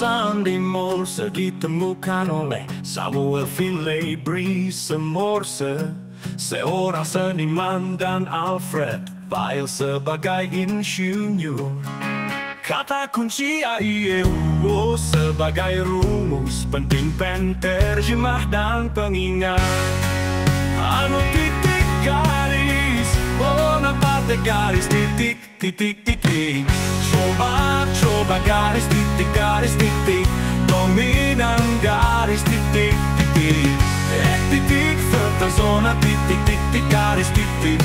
Sandy Morse ditemukan oleh Samuel Finley Breese Morse, seorang seniman, dan Alfred Vail sebagai insinyur. Kata kunci A, I, E, U, O sebagai rumus penting penterjemah dan pengingat. Anu titik garis, Bonaparte garis titik titik titik. Coba garis titik, dominan garis titik titik. Titik zona titik titik garis titik,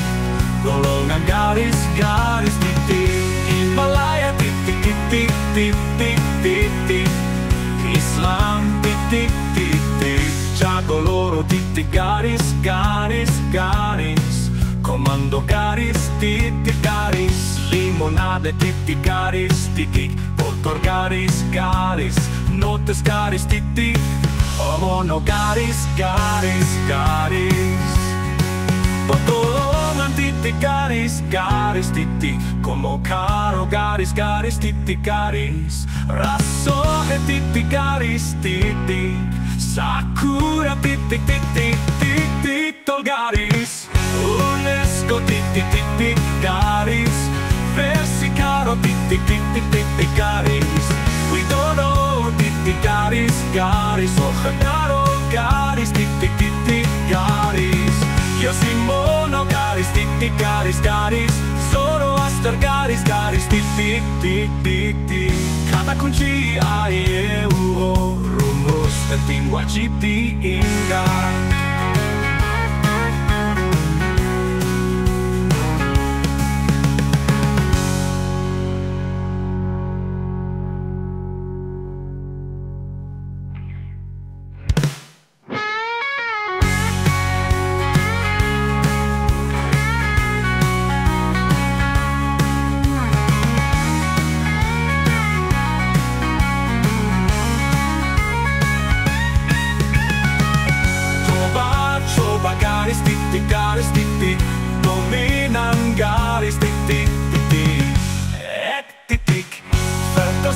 golongan garis garis titik. Himalaya titik titik titik titik, Islam titik titik. Jago titik garis garis garis, komando garis titik garis. Limonade titik garis titik, motor garis garis, notes garis titik, mono garis garis garis. Potolongan titik garis garis titik, como caro garis garis titik garis. Rasohe titik garis titik, Sakura titik titik titik tol garis. UNESCO titik titik garis, Versicaro titik titik titik garis. Widodo titik garis garis, Ojanaro garis titik titik garis. Yoshimono garis titik garis garis, Zoroaster garis garis titik titik titik. Kata kunci A, I, E, U, O, rumus penting wajib diingat. Garis titik, dominan garis titik titik. Titik,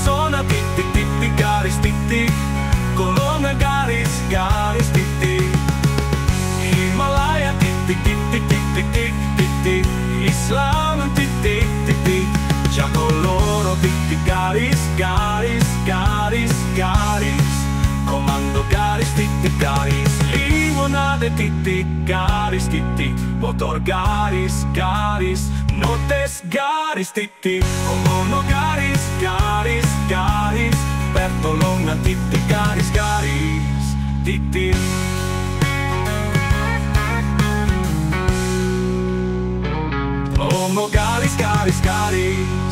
zona titik titik garis titik, golongan garis garis titik. Himalaya titik titik titik titik, Islam titik titik. Jago titik garis garis garis garis, komando garis titik garis. Limonade titik garis titik, motor garis garis, notes garis titik, mono garis garis garis. Pertolongan titik garis garis titik. Mono garis garis garis.